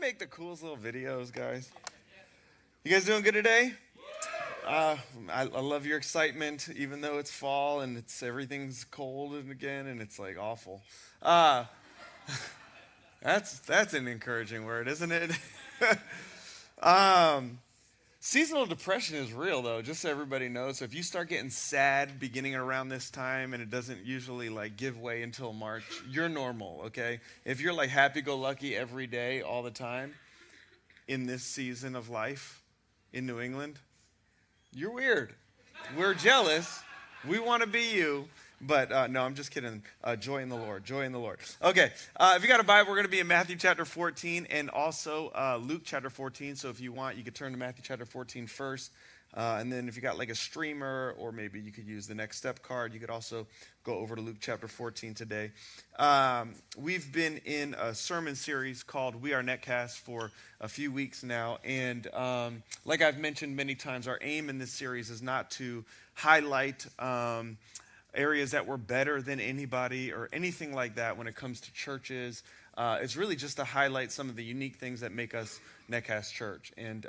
make the coolest little videos, guys? You guys doing good today? I love your excitement, even though it's fall and everything's cold and again, and it's like awful. Uh, that's an encouraging word, isn't it? um, Seasonal depression is real, though, just so everybody knows. So if you start getting sad beginning around this time and it doesn't usually like give way until March, you're normal, okay? If you're like happy-go-lucky every day, all the time, in this season of life in New England, you're weird. We're jealous. We want to be you. But no, I'm just kidding. Joy in the Lord. Joy in the Lord. Okay, if you got a Bible, we're going to be in Matthew chapter 14 and also Luke chapter 14. So if you want, you could turn to Matthew chapter 14 first. And then if you got like a streamer or maybe you could use the Next Step card, you could also go over to Luke chapter 14 today. We've been in a sermon series called Are Netcast for a few weeks now. And like I've mentioned many times, our aim in this series is not to highlight areas that were better than anybody or anything like that when it comes to churches. It's really just to highlight some of the unique things that make us Netcast Church. And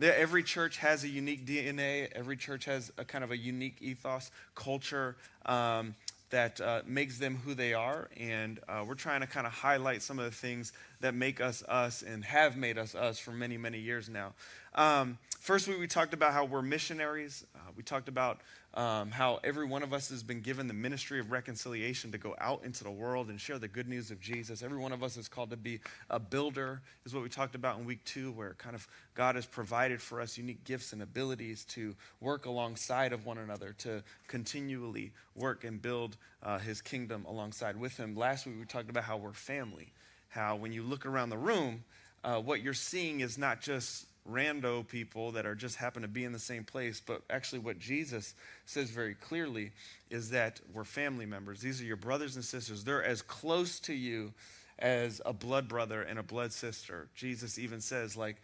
every church has a unique DNA. Every church has a kind of a unique ethos, culture that makes them who they are. And we're trying to kind of highlight some of the things that make us us and have made us us for many, many years now. First week we talked about how we're missionaries. We talked about how every one of us has been given the ministry of reconciliation to go out into the world and share the good news of Jesus. Every one of us is called to be a builder, is what we talked about in week 2, where kind of God has provided for us unique gifts and abilities to work alongside of one another, to continually work and build his kingdom alongside with him. Last week we talked about how we're family, how when you look around the room, what you're seeing is not just rando people that are just happen to be in the same place, but actually what Jesus says very clearly is that we're family members. These are your brothers and sisters. They're as close to you as a blood brother and a blood sister. Jesus even says, like,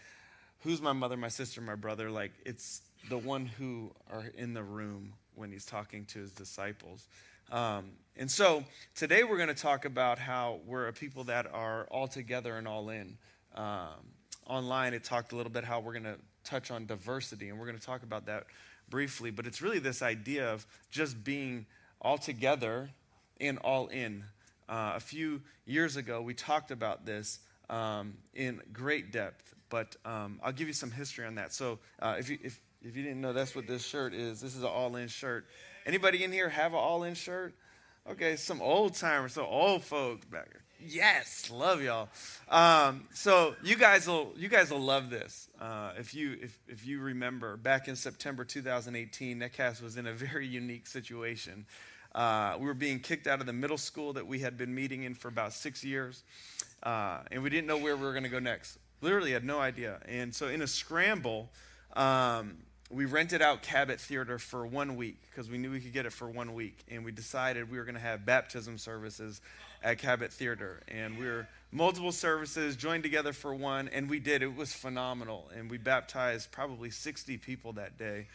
who's my mother, my sister, my brother? Like, it's the one who are in the room when he's talking to his disciples. And so today we're going to talk about how we're a people that are all together and all in. Online, it talked a little bit how we're going to touch on diversity, and we're going to talk about that briefly. But it's really this idea of just being all together and all in. A few years ago, we talked about this in great depth, but I'll give you some history on that. So if you didn't know, that's what this shirt is. This is an all-in shirt. Anybody in here have an all-in shirt? Okay, some old timers, so old folks back here. Yes, love y'all. So you guys will love this. If you remember, back in September 2018, Netcast was in a very unique situation. We were being kicked out of the middle school that we had been meeting in for about 6 years, and we didn't know where we were going to go next. Literally had no idea. And so in a scramble, we rented out Cabot Theater for 1 week because we knew we could get it for 1 week. And we decided we were going to have baptism services at Cabot Theater. And we were multiple services joined together for one, and we did. It was phenomenal. And we baptized probably 60 people that day.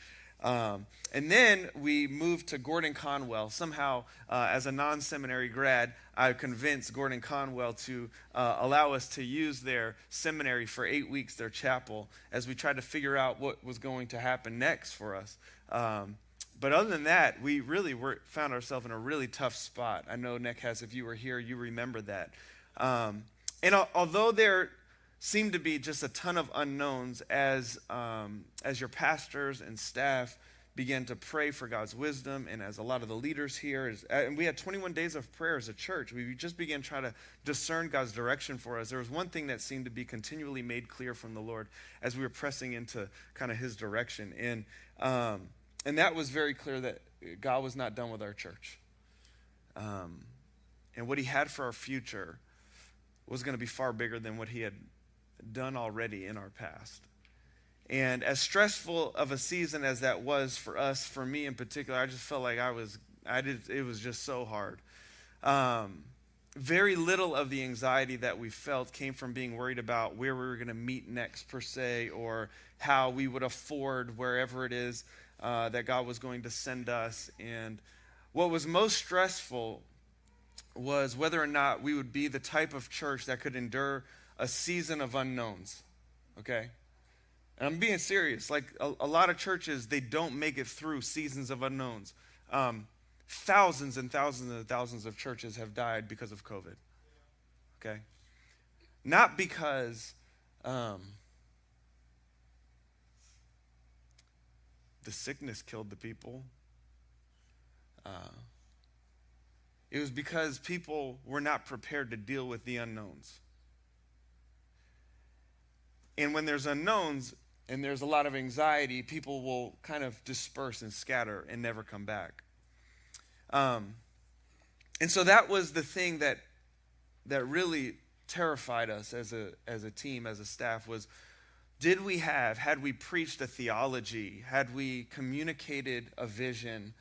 And then we moved to Gordon Conwell. Somehow, as a non-seminary grad, I convinced Gordon Conwell to allow us to use their seminary for 8 weeks, their chapel, as we tried to figure out what was going to happen next for us. But other than that, we really found ourselves in a really tough spot. I know, Netcast, if you were here, you remember that. And although there seemed to be just a ton of unknowns as your pastors and staff began to pray for God's wisdom, and as a lot of the leaders here, and we had 21 days of prayer as a church. We just began trying to discern God's direction for us. There was one thing that seemed to be continually made clear from the Lord as we were pressing into kind of his direction. And that was very clear that God was not done with our church. And what he had for our future was going to be far bigger than what he had done already in our past. And as stressful of a season as that was for us, for me in particular, I just felt like it was just so hard. Very little of the anxiety that we felt came from being worried about where we were going to meet next per se, or how we would afford wherever it is that God was going to send us. And what was most stressful was whether or not we would be the type of church that could endure a season of unknowns, okay? And I'm being serious. Like a lot of churches, they don't make it through seasons of unknowns. Thousands and thousands and thousands of churches have died because of COVID, okay? Not because the sickness killed the people. It was because people were not prepared to deal with the unknowns. And when there's unknowns and there's a lot of anxiety, people will kind of disperse and scatter and never come back. And so that was the thing that really terrified us as a team, as a staff, was had we preached a theology, had we communicated a vision,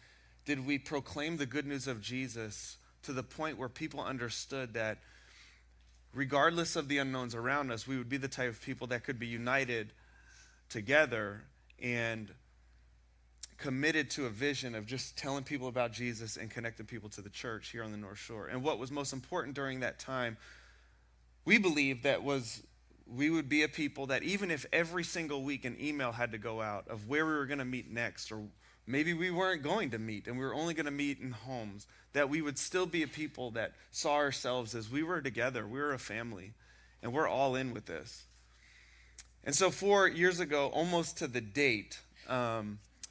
did we proclaim the good news of Jesus to the point where people understood that regardless of the unknowns around us, we would be the type of people that could be united together and committed to a vision of just telling people about Jesus and connecting people to the church here on the North Shore. And what was most important during that time, we believed that we would be a people that even if every single week an email had to go out of where we were going to meet next, or maybe we weren't going to meet and we were only going to meet in homes, that we would still be a people that saw ourselves as we were together, we were a family, and we're all in with this. And so 4 years ago, almost to the date,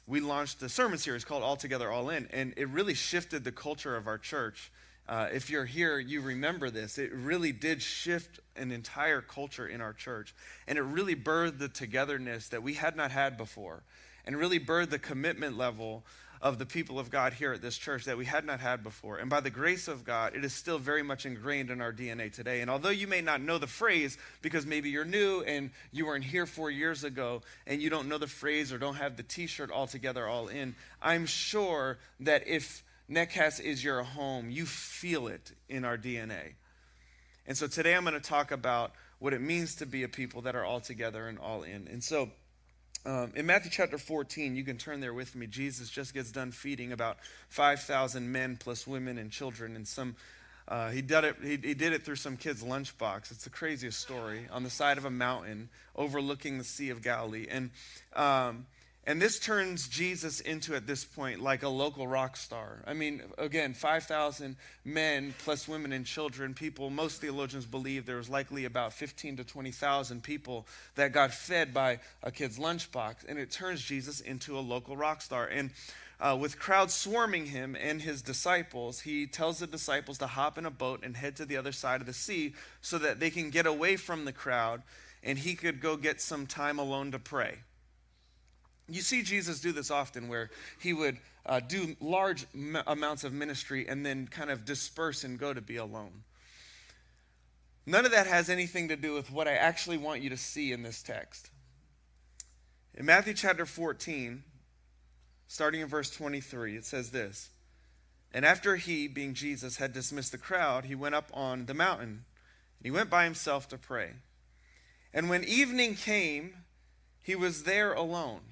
we launched a sermon series called All Together, All In, and it really shifted the culture of our church. If you're here, you remember this. It really did shift an entire culture in our church, and it really birthed the togetherness that we had not had before, and really birthed the commitment level of the people of God here at this church that we had not had before. And by the grace of God, it is still very much ingrained in our DNA today. And although you may not know the phrase because maybe you're new and you weren't here 4 years ago and you don't know the phrase or don't have the t-shirt All Together, All In, I'm sure that if Netcast is your home, you feel it in our DNA. And so today I'm going to talk about what it means to be a people that are all together and all in. And so in Matthew chapter 14, you can turn there with me. Jesus just gets done feeding about 5,000 men plus women and children. And he did it through some kid's lunchbox. It's the craziest story, on the side of a mountain overlooking the Sea of Galilee. And this turns Jesus into, at this point, like a local rock star. I mean, again, 5,000 men plus women and children. People, most theologians believe there was likely about 15 to 20,000 people that got fed by a kid's lunchbox. And it turns Jesus into a local rock star. And with crowds swarming him and his disciples, he tells the disciples to hop in a boat and head to the other side of the sea so that they can get away from the crowd and he could go get some time alone to pray. You see Jesus do this often, where he would do large amounts of ministry and then kind of disperse and go to be alone. None of that has anything to do with what I actually want you to see in this text. In Matthew chapter 14, starting in verse 23, it says this: "And after he, being Jesus, had dismissed the crowd, he went up on the mountain. He went by himself to pray. And when evening came, he was there alone.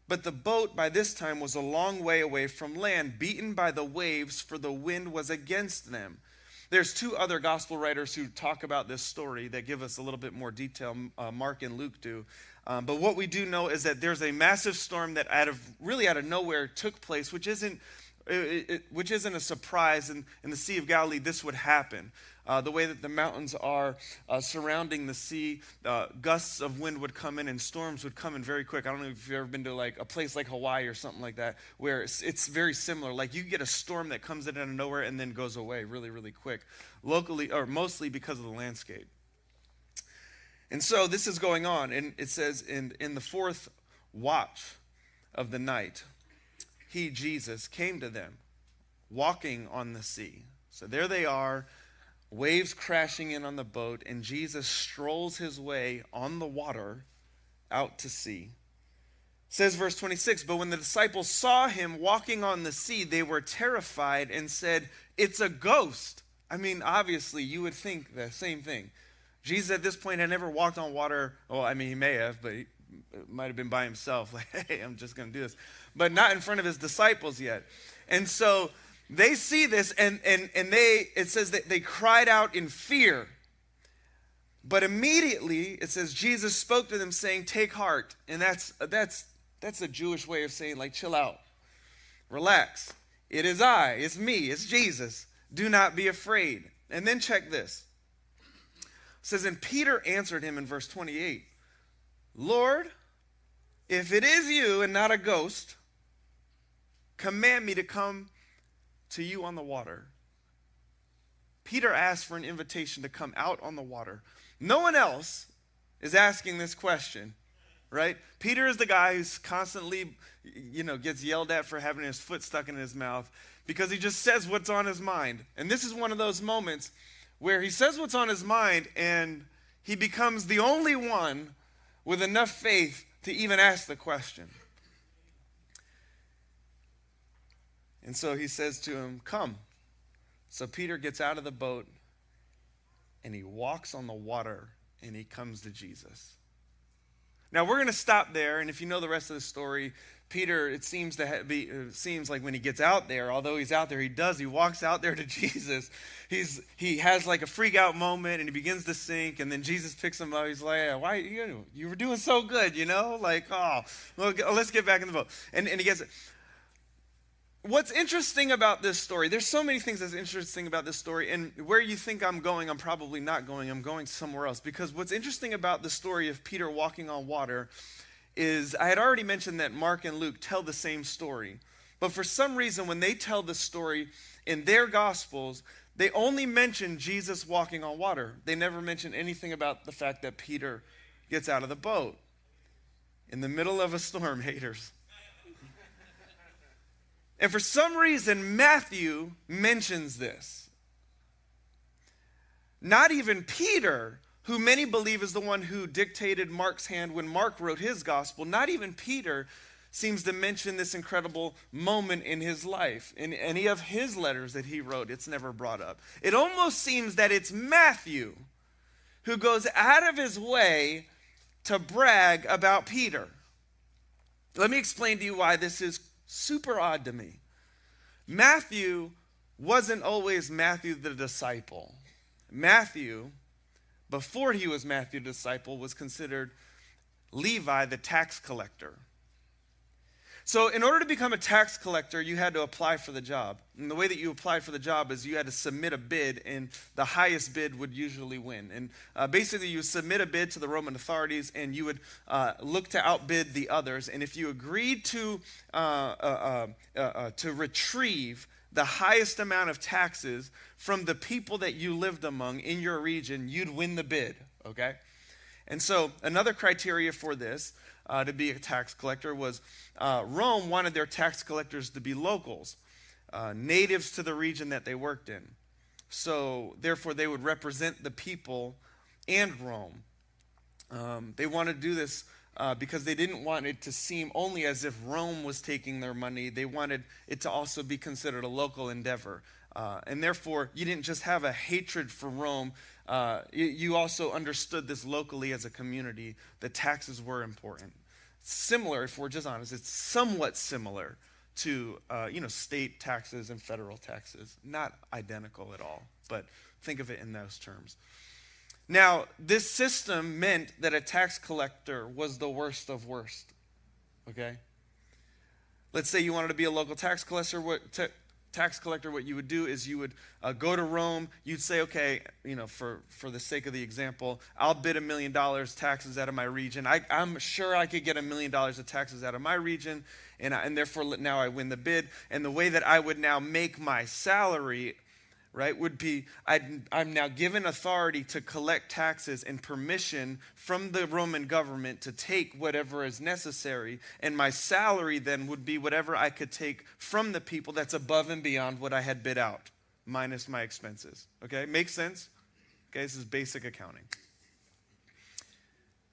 But the boat by this time was a long way away from land, beaten by the waves, for the wind was against them." There's two other gospel writers who talk about this story that give us a little bit more detail. Mark and Luke do. But what we do know is that there's a massive storm that out of nowhere took place, which isn't a surprise. In the Sea of Galilee, this would happen. The way that the mountains are surrounding the sea, gusts of wind would come in and storms would come in very quick. I don't know if you've ever been to like a place like Hawaii or something like that, where it's very similar. Like you get a storm that comes in out of nowhere and then goes away really, really quick, locally or mostly because of the landscape. And so this is going on, and it says in the fourth watch of the night, he, Jesus, came to them, walking on the sea. So there they are, waves crashing in on the boat, and Jesus strolls his way on the water out to sea. It says verse 26, "But when the disciples saw him walking on the sea, they were terrified and said, 'It's a ghost.'" I mean, obviously, you would think the same thing. Jesus at this point had never walked on water. Well, I mean, he may have, but he might have been by himself. Like, hey, I'm just going to do this. But not in front of his disciples yet. And so they see this, and it says that they cried out in fear. But immediately, it says, Jesus spoke to them saying, take heart. And that's a Jewish way of saying, like, chill out, relax. It is I, it's me, it's Jesus. Do not be afraid. And then check this. It says, and Peter answered him in verse 28, Lord, if it is you and not a ghost, command me to come to you on the water. Peter asked for an invitation to come out on the water. No one else is asking this question, right? Peter is the guy who's constantly, gets yelled at for having his foot stuck in his mouth because he just says what's on his mind. And this is one of those moments where he says what's on his mind and he becomes the only one with enough faith to even ask the question. And so he says to him, come. So Peter gets out of the boat and he walks on the water and he comes to Jesus. Now we're going to stop there, and if you know the rest of the story, Peter, it seems like when he gets out there, although he's out there, he walks out there to Jesus. He has like a freak out moment and he begins to sink, and then Jesus picks him up. He's like, why you were doing so good, like, oh, well, let's get back in the boat. And he gets it. What's interesting about this story, there's so many things that's interesting about this story, and where you think I'm going, I'm probably not going. I'm going somewhere else. Because what's interesting about the story of Peter walking on water is, I had already mentioned that Mark and Luke tell the same story. But for some reason, when they tell the story in their Gospels, they only mention Jesus walking on water. They never mention anything about the fact that Peter gets out of the boat in the middle of a storm, haters. And for some reason, Matthew mentions this. Not even Peter, who many believe is the one who dictated Mark's hand when Mark wrote his gospel, not even Peter seems to mention this incredible moment in his life. In any of his letters that he wrote, it's never brought up. It almost seems that it's Matthew who goes out of his way to brag about Peter. Let me explain to you why this is super odd to me. Matthew wasn't always Matthew the disciple. Matthew, before he was Matthew the disciple, was considered Levi the tax collector. So in order to become a tax collector, you had to apply for the job. And the way that you applied for the job is you had to submit a bid, and the highest bid would usually win. And basically, you submit a bid to the Roman authorities, and you would look to outbid the others. And if you agreed to retrieve the highest amount of taxes from the people that you lived among in your region, you'd win the bid, okay? And so another criteria for this, to be a tax collector, was Rome wanted their tax collectors to be locals, natives to the region that they worked in. So therefore they would represent the people and Rome. They wanted to do this because they didn't want it to seem only as if Rome was taking their money. They wanted it to also be considered a local endeavor. And therefore, you didn't just have a hatred for Rome. You also understood this locally as a community. The taxes were important. Similar, if we're just honest, it's somewhat similar to state taxes and federal taxes. Not identical at all, but think of it in those terms. Now, this system meant that a tax collector was the worst of worst. Okay? Let's say you wanted to be a local tax collector. What you would do is you would go to Rome. You'd say, okay, for the sake of the example, I'll bid $1 million taxes out of my region. I'm sure I could get $1 million of taxes out of my region, and therefore now I win the bid. And the way that I would now make my salary, right, would be I'm now given authority to collect taxes and permission from the Roman government to take whatever is necessary, and my salary then would be whatever I could take from the people that's above and beyond what I had bid out, minus my expenses. Okay, makes sense? Okay, this is basic accounting.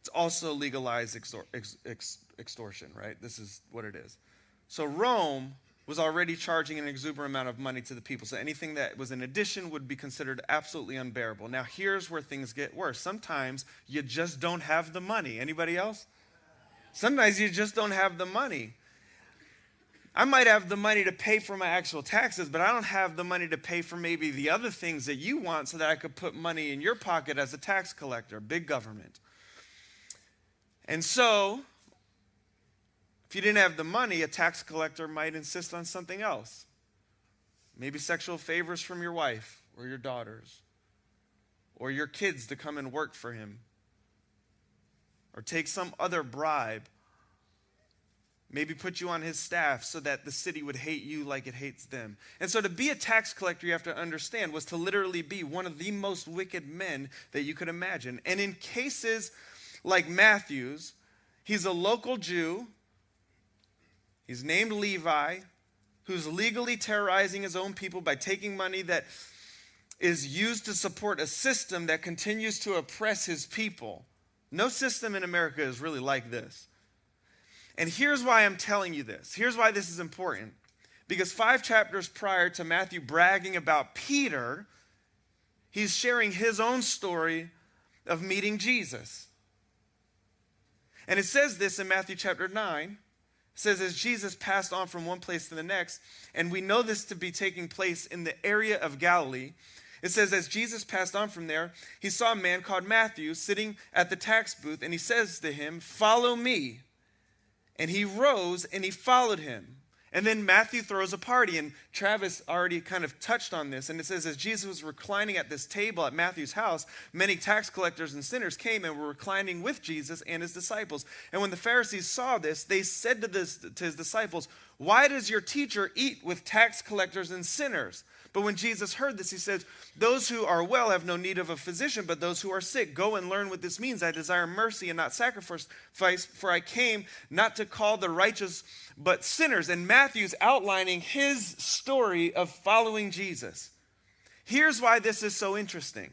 It's also legalized extortion, right? This is what it is. So Rome was already charging an exuberant amount of money to the people. So anything that was in addition would be considered absolutely unbearable. Now, here's where things get worse. Sometimes you just don't have the money. Anybody else? Sometimes you just don't have the money. I might have the money to pay for my actual taxes, but I don't have the money to pay for maybe the other things that you want so that I could put money in your pocket as a tax collector, big government. And so, if you didn't have the money, a tax collector might insist on something else. Maybe sexual favors from your wife or your daughters, or your kids to come and work for him, or take some other bribe. Maybe put you on his staff so that the city would hate you like it hates them. And so to be a tax collector, you have to understand, was to literally be one of the most wicked men that you could imagine. And in cases like Matthew's, he's a local Jew. He's named Levi, who's legally terrorizing his own people by taking money that is used to support a system that continues to oppress his people. No system in America is really like this. And here's why I'm telling you this. Here's why this is important. Because 5 chapters prior to Matthew bragging about Peter, he's sharing his own story of meeting Jesus. And it says this in Matthew chapter 9. It says, as Jesus passed on from one place to the next, and we know this to be taking place in the area of Galilee. It says, as Jesus passed on from there, he saw a man called Matthew sitting at the tax booth, and he says to him, follow me. And he rose and he followed him. And then Matthew throws a party, and Travis already kind of touched on this. And it says, as Jesus was reclining at this table at Matthew's house, many tax collectors and sinners came and were reclining with Jesus and his disciples. And when the Pharisees saw this, they said to his disciples, why does your teacher eat with tax collectors and sinners? But when Jesus heard this, he said, those who are well have no need of a physician, but those who are sick. Go and learn what this means. I desire mercy and not sacrifice, for I came not to call the righteous, but sinners. And Matthew's outlining his story of following Jesus. Here's why this is so interesting.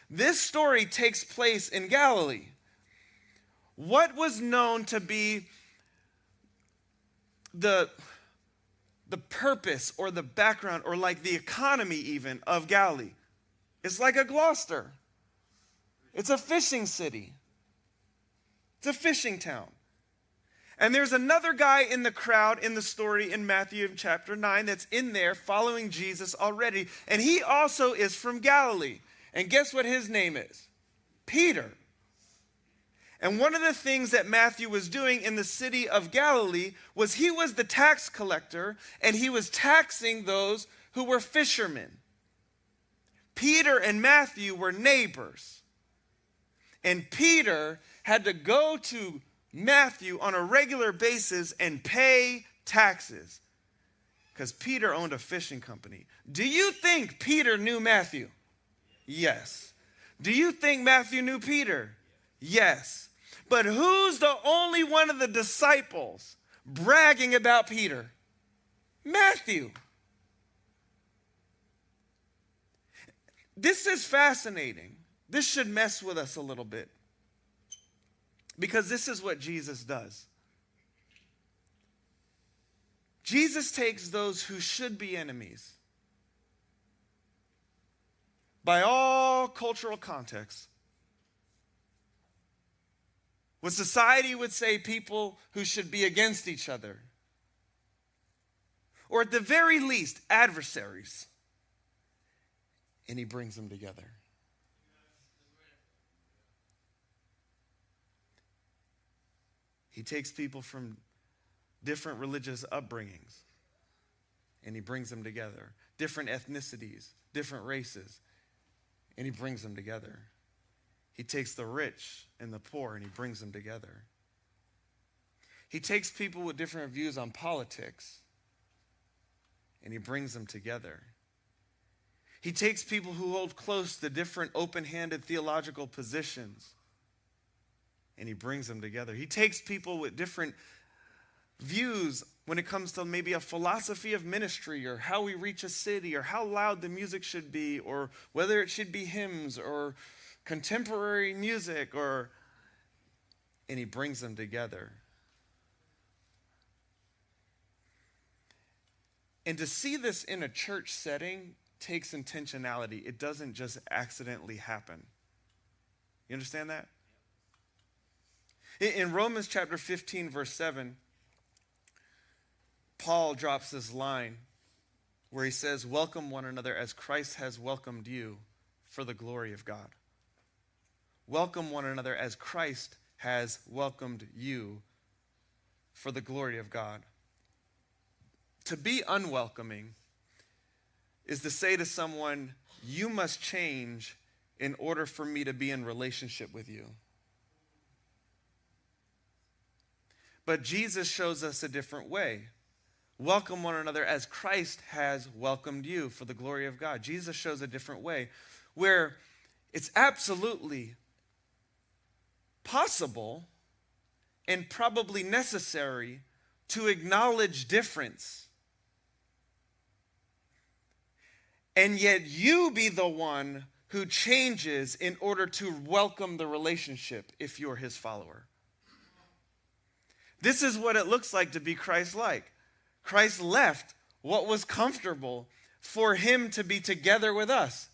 This story takes place in Galilee. What was known to be the purpose or the background or like the economy even of Galilee? It's like a Gloucester. It's a fishing city. It's a fishing town. And there's another guy in the crowd in the story in Matthew chapter 9 that's in there following Jesus already. And he also is from Galilee. And guess what his name is? Peter. And one of the things that Matthew was doing in the city of Galilee was he was the tax collector, and he was taxing those who were fishermen. Peter and Matthew were neighbors. And Peter had to go to Matthew on a regular basis and pay taxes because Peter owned a fishing company. Do you think Peter knew Matthew? Yes. Do you think Matthew knew Peter? Yes. But who's the only one of the disciples bragging about Peter? Matthew. This is fascinating. This should mess with us a little bit. Because this is what Jesus does. Jesus takes those who should be enemies by all cultural contexts. What society would say people who should be against each other, or at the very least, adversaries, and he brings them together. He takes people from different religious upbringings, and he brings them together. Different ethnicities, different races, and he brings them together. He takes the rich and the poor and he brings them together. He takes people with different views on politics and he brings them together. He takes people who hold close to different open-handed theological positions and he brings them together. He takes people with different views when it comes to maybe a philosophy of ministry or how we reach a city or how loud the music should be or whether it should be hymns or contemporary music, and he brings them together. And to see this in a church setting takes intentionality. It doesn't just accidentally happen. You understand that? In Romans chapter 15, verse 7, Paul drops this line where he says, welcome one another as Christ has welcomed you for the glory of God. Welcome one another as Christ has welcomed you for the glory of God. To be unwelcoming is to say to someone, you must change in order for me to be in relationship with you. But Jesus shows us a different way. Welcome one another as Christ has welcomed you for the glory of God. Jesus shows a different way where it's absolutely possible and probably necessary to acknowledge difference. And yet you be the one who changes in order to welcome the relationship if you're his follower. This is what it looks like to be Christ-like. Christ left what was comfortable for him to be together with us.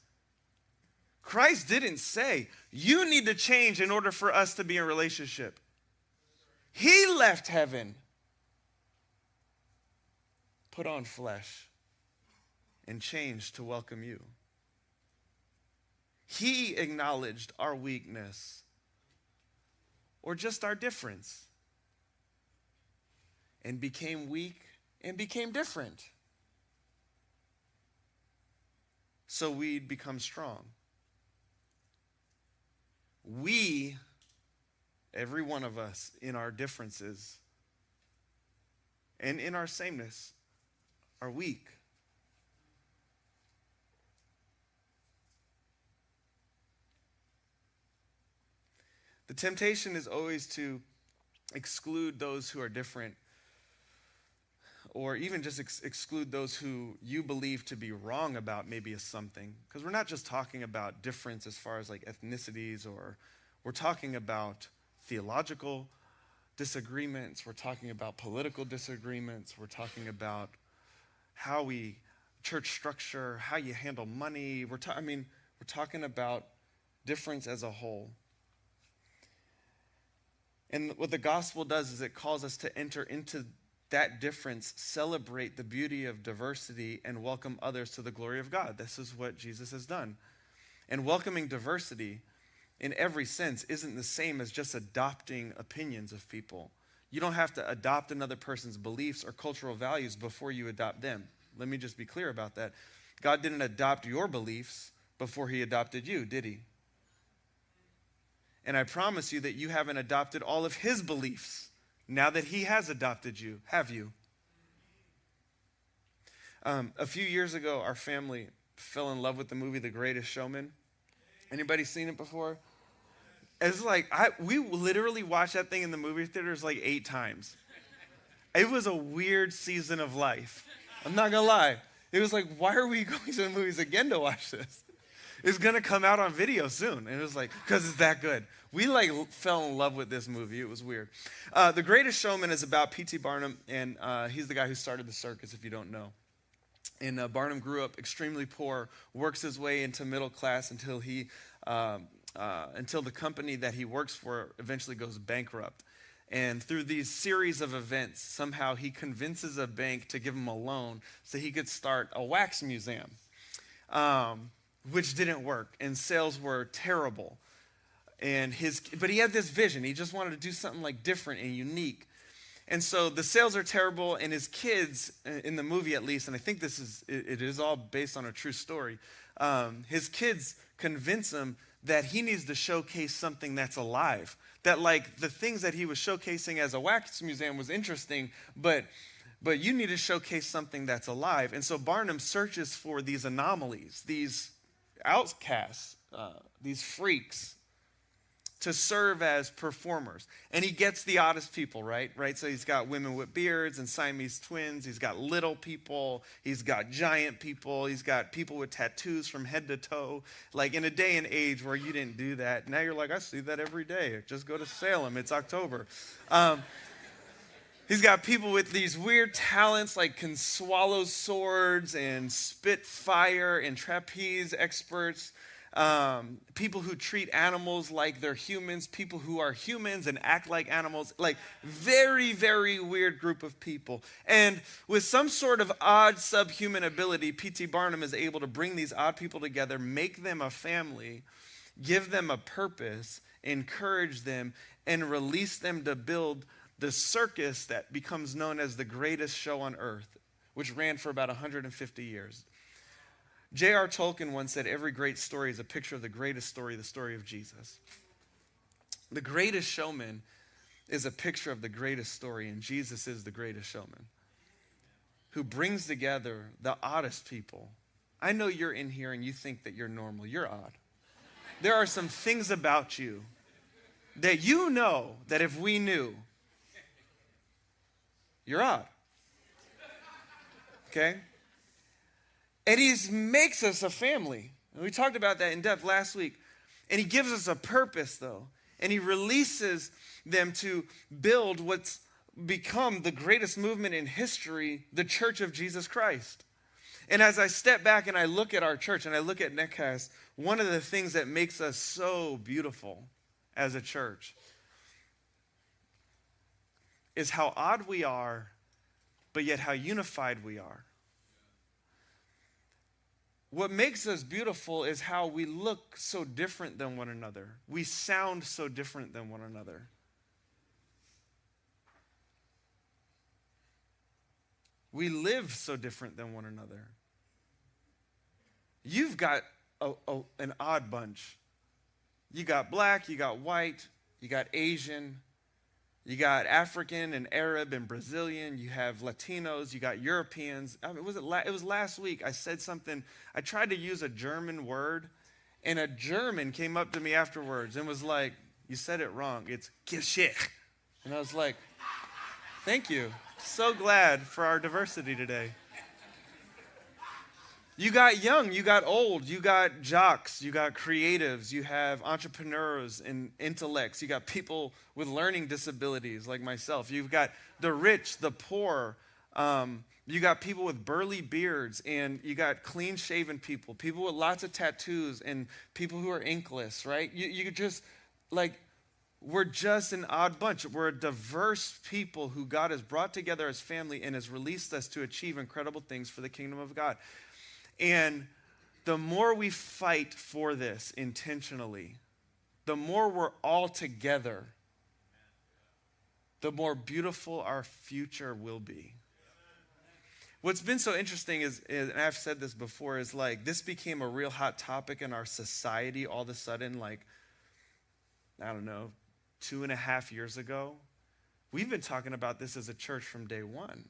Christ didn't say, you need to change in order for us to be in a relationship. He left heaven, put on flesh, and changed to welcome you. He acknowledged our weakness or just our difference and became weak and became different so we'd become strong. We, every one of us, in our differences and in our sameness, are weak. The temptation is always to exclude those who are different, or even just exclude those who you believe to be wrong about maybe a something. Because we're not just talking about difference as far as like ethnicities, or we're talking about theological disagreements. We're talking about political disagreements. We're talking about how we, church structure, how you handle money. We're talking about difference as a whole. And what the gospel does is it calls us to enter into that difference, celebrate the beauty of diversity, and welcome others to the glory of God. This is what Jesus has done. And welcoming diversity in every sense isn't the same as just adopting opinions of people. You don't have to adopt another person's beliefs or cultural values before you adopt them. Let me just be clear about that. God didn't adopt your beliefs before he adopted you, did he? And I promise you that you haven't adopted all of his beliefs now that he has adopted you, have you? A few years ago, our family fell in love with the movie The Greatest Showman. Anybody seen it before? It's like, we literally watched that thing in the movie theaters like 8 times. It was a weird season of life. I'm not gonna lie. It was like, why are we going to the movies again to watch this? It's going to come out on video soon. And it was like, because it's that good. We like fell in love with this movie. It was weird. The Greatest Showman is about P.T. Barnum, and he's the guy who started the circus, if you don't know. And Barnum grew up extremely poor, works his way into middle class until the company that he works for eventually goes bankrupt. And through these series of events, somehow he convinces a bank to give him a loan so he could start a wax museum. Which didn't work, and sales were terrible. But he had this vision. He just wanted to do something like different and unique. And so the sales are terrible, and his kids, in the movie at least, and I think it is all based on a true story, his kids convince him that he needs to showcase something that's alive. That like the things that he was showcasing as a wax museum was interesting, but you need to showcase something that's alive. And so Barnum searches for these anomalies, these outcasts, these freaks, to serve as performers. And he gets the oddest people, right? So he's got women with beards and Siamese twins. He's got little people. He's got giant people. He's got people with tattoos from head to toe. Like in a day and age where you didn't do that. Now you're like, I see that every day. Just go to Salem. It's October. He's got people with these weird talents, like can swallow swords and spit fire, and trapeze experts. people who treat animals like they're humans, people who are humans and act like animals, like very, very weird group of people. And with some sort of odd subhuman ability, P.T. Barnum is able to bring these odd people together, make them a family, give them a purpose, encourage them, and release them to build the circus that becomes known as the greatest show on earth, which ran for about 150 years. J.R. Tolkien once said, every great story is a picture of the greatest story, the story of Jesus. The Greatest Showman is a picture of the greatest story, and Jesus is the greatest showman who brings together the oddest people. I know you're in here and you think that you're normal. You're odd. There are some things about you that you know that if we knew, you're odd. Okay? And he makes us a family. And we talked about that in depth last week. And he gives us a purpose, though. And he releases them to build what's become the greatest movement in history, the Church of Jesus Christ. And as I step back and I look at our church and I look at Netcast, one of the things that makes us so beautiful as a church is how odd we are, but yet how unified we are. What makes us beautiful is how we look so different than one another. We sound so different than one another. We live so different than one another. You've got an odd bunch. You got black, you got white, you got Asian, you got African and Arab and Brazilian, you have Latinos, you got Europeans. I mean, it was last week I said something, I tried to use a German word, and a German came up to me afterwards and was like, you said it wrong, it's Geschicht. And I was like, thank you. So glad for our diversity today. You got young, you got old, you got jocks, you got creatives, you have entrepreneurs and intellects, you got people with learning disabilities like myself, you've got the rich, the poor, you got people with burly beards, and you got clean-shaven people, people with lots of tattoos, and people who are inkless, right? You just, like, we're just an odd bunch. We're a diverse people who God has brought together as family and has released us to achieve incredible things for the kingdom of God. And the more we fight for this intentionally, the more we're all together, the more beautiful our future will be. What's been so interesting is, and I've said this before, is like this became a real hot topic in our society all of a sudden, like, I don't know, 2.5 years ago. We've been talking about this as a church from day one.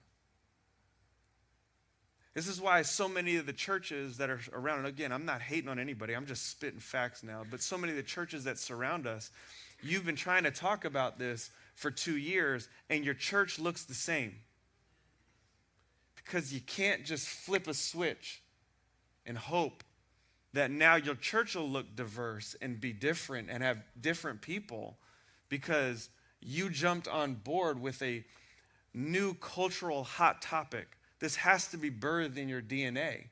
This is why so many of the churches that are around, and again, I'm not hating on anybody, I'm just spitting facts now, but so many of the churches that surround us, you've been trying to talk about this for 2 years, and your church looks the same. Because you can't just flip a switch and hope that now your church will look diverse and be different and have different people because you jumped on board with a new cultural hot topic. This has to be birthed in your DNA.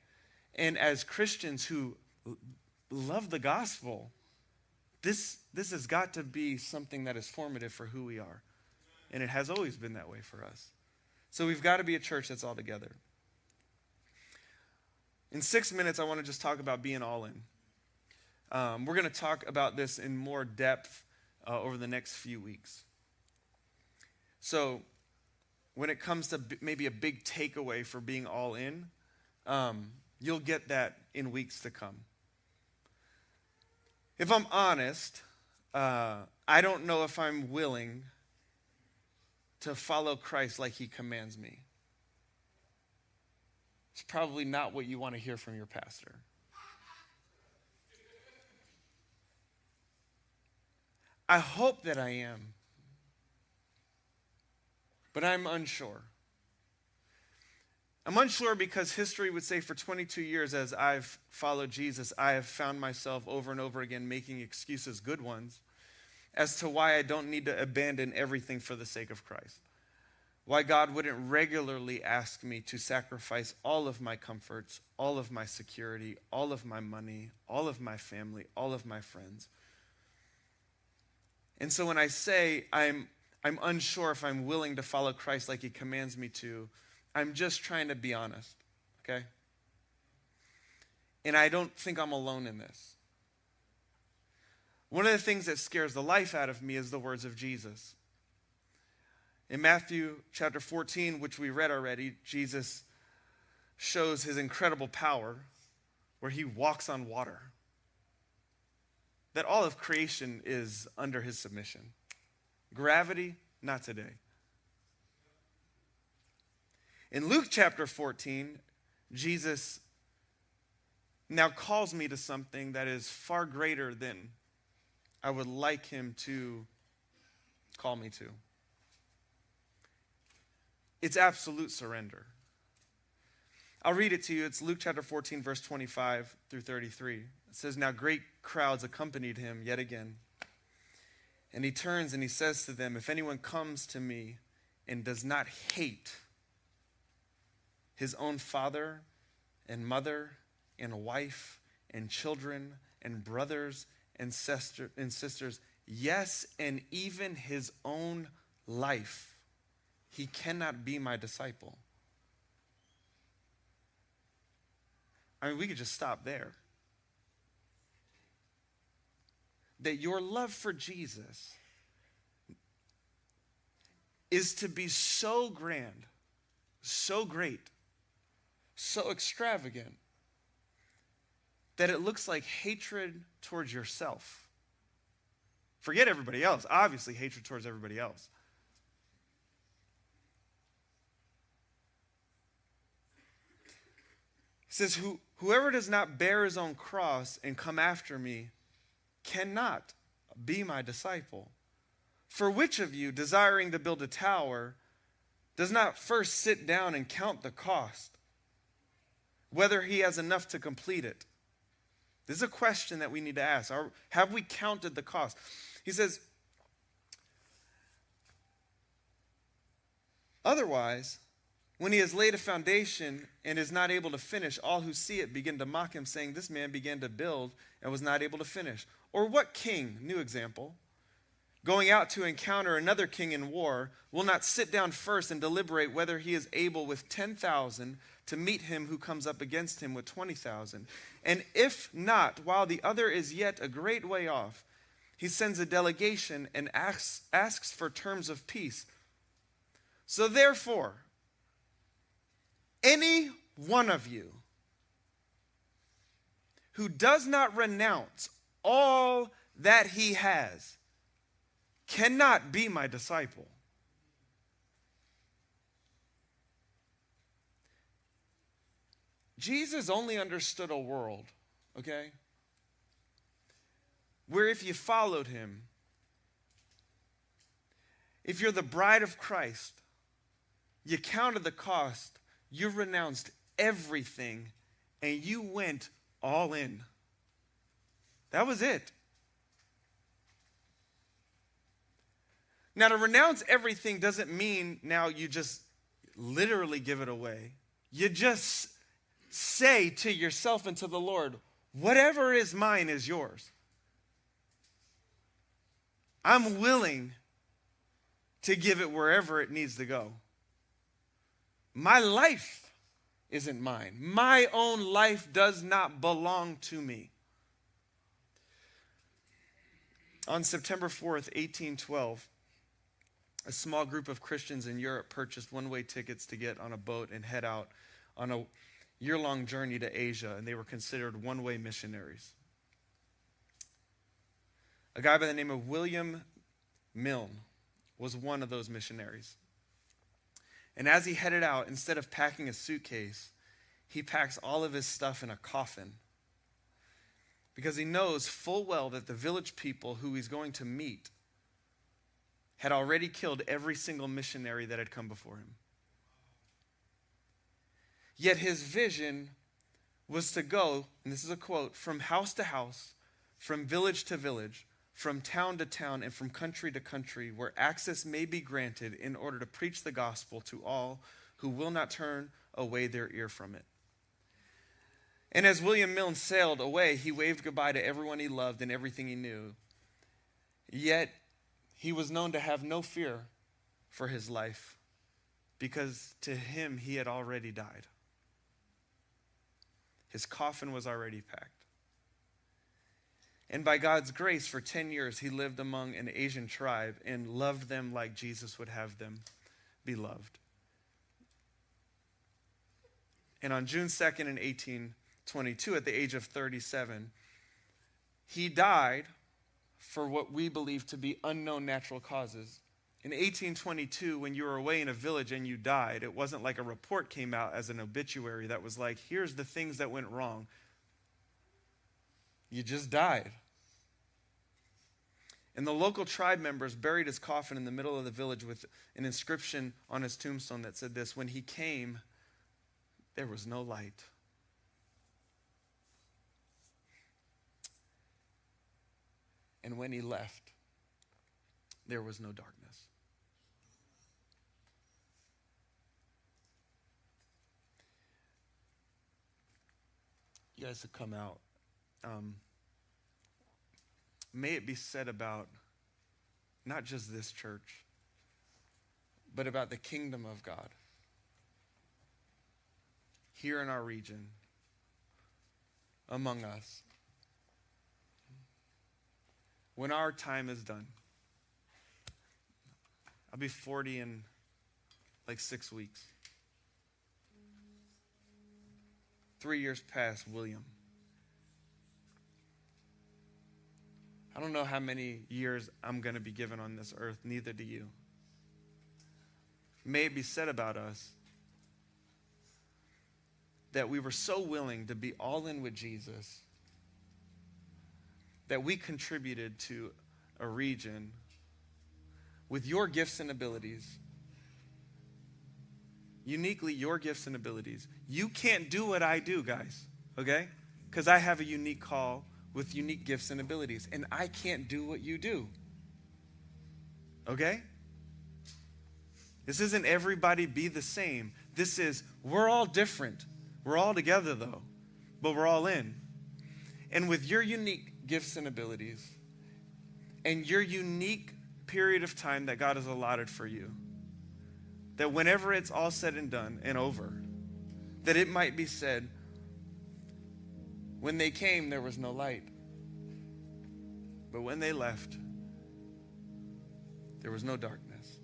And as Christians who love the gospel, this has got to be something that is formative for who we are. And it has always been that way for us. So we've got to be a church that's all together. In 6 minutes, I want to just talk about being all in. We're going to talk about this in more depth over the next few weeks. So when it comes to maybe a big takeaway for being all in, you'll get that in weeks to come. If I'm honest, I don't know if I'm willing to follow Christ like he commands me. It's probably not what you want to hear from your pastor. I hope that I am, but I'm unsure. I'm unsure because history would say for 22 years as I've followed Jesus, I have found myself over and over again making excuses, good ones, as to why I don't need to abandon everything for the sake of Christ. why God wouldn't regularly ask me to sacrifice all of my comforts, all of my security, all of my money, all of my family, all of my friends. And so when I say I'm unsure if I'm willing to follow Christ like he commands me to, I'm just trying to be honest, okay? And I don't think I'm alone in this. One of the things that scares the life out of me is the words of Jesus. In Matthew chapter 14, which we read already, Jesus shows his incredible power where he walks on water. That all of creation is under his submission. Gravity, not today. In Luke chapter 14, Jesus now calls me to something that is far greater than I would like him to call me to. It's absolute surrender. I'll read it to you. It's Luke chapter 14, verse 25 through 33. It says, "Now great crowds accompanied him yet again. And he turns and he says to them, 'If anyone comes to me and does not hate his own father and mother and wife and children and brothers and sisters, yes, and even his own life, he cannot be my disciple.'" I mean, we could just stop there. That your love for Jesus is to be so grand, so great, so extravagant, that it looks like hatred towards yourself. Forget everybody else. Obviously, hatred towards everybody else. He says, whoever does not bear his own cross and come after me cannot be my disciple. For which of you, desiring to build a tower, does not first sit down and count the cost, whether he has enough to complete it? This is a question that we need to ask. Have we counted the cost? He says, otherwise, when he has laid a foundation and is not able to finish, all who see it begin to mock him, saying, 'This man began to build and was not able to finish.' Or what king," new example, "going out to encounter another king in war, will not sit down first and deliberate whether he is able with 10,000 to meet him who comes up against him with 20,000? And if not, while the other is yet a great way off, he sends a delegation and asks for terms of peace. So therefore, any one of you who does not renounce all that he has cannot be my disciple." Jesus only understood a world, okay, where if you followed him, if you're the bride of Christ, you counted the cost, you renounced everything, and you went all in. That was it. Now, to renounce everything doesn't mean now you just literally give it away. You just say to yourself and to the Lord, whatever is mine is yours. I'm willing to give it wherever it needs to go. My life isn't mine. My own life does not belong to me. On September 4th, 1812, a small group of Christians in Europe purchased one-way tickets to get on a boat and head out on a year-long journey to Asia, and they were considered one-way missionaries. A guy by the name of William Milne was one of those missionaries. And as he headed out, instead of packing a suitcase, he packs all of his stuff in a coffin, because he knows full well that the village people who he's going to meet had already killed every single missionary that had come before him. Yet his vision was to go, and this is a quote, "from house to house, from village to village, from town to town and from country to country, where access may be granted in order to preach the gospel to all who will not turn away their ear from it. And as William Milne sailed away, he waved goodbye to everyone he loved and everything he knew. Yet he was known to have no fear for his life, because to him he had already died. His coffin was already packed. And by God's grace, for 10 years, he lived among an Asian tribe and loved them like Jesus would have them be loved. And on June 2nd in 1822, at the age of 37, he died for what we believe to be unknown natural causes. In 1822, when you were away in a village and you died, it wasn't like a report came out as an obituary that was like, here's the things that went wrong. You just died. And the local tribe members buried his coffin in the middle of the village with an inscription on his tombstone that said this: when he came, there was no light. And when he left, there was no darkness. You guys have come out. May it be said about not just this church, but about the kingdom of God here in our region, among us. When our time is done, I'll be 40 in like 6 weeks. 3 years past William. I don't know how many years I'm going to be given on this earth, neither do you. May it be said about us that we were so willing to be all in with Jesus that we contributed to a region with your gifts and abilities, uniquely your gifts and abilities. You can't do what I do, guys, okay? Because I have a unique call with unique gifts and abilities, and I can't do what you do, okay? This isn't everybody be the same. This is, we're all different. We're all together, though, but we're all in. And with your unique gifts and abilities and your unique period of time that God has allotted for you, that whenever it's all said and done and over, that it might be said, when they came, there was no light. But when they left, there was no darkness.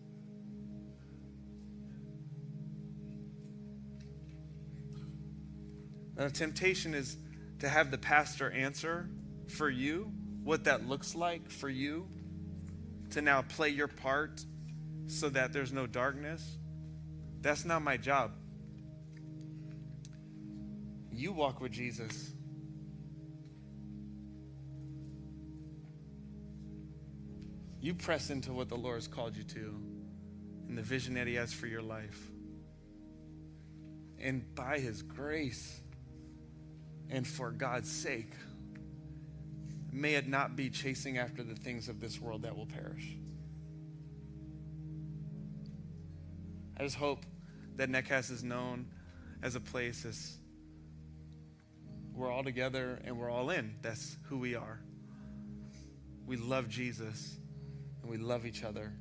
Now, the temptation is to have the pastor answer for you what that looks like for you to now play your part so that there's no darkness. That's not my job. You walk with Jesus. You press into what the Lord has called you to and the vision that he has for your life. And by his grace and for God's sake, may it not be chasing after the things of this world that will perish. I just hope that Netcast is known as a place as we're all together and we're all in. That's who we are. We love Jesus and we love each other.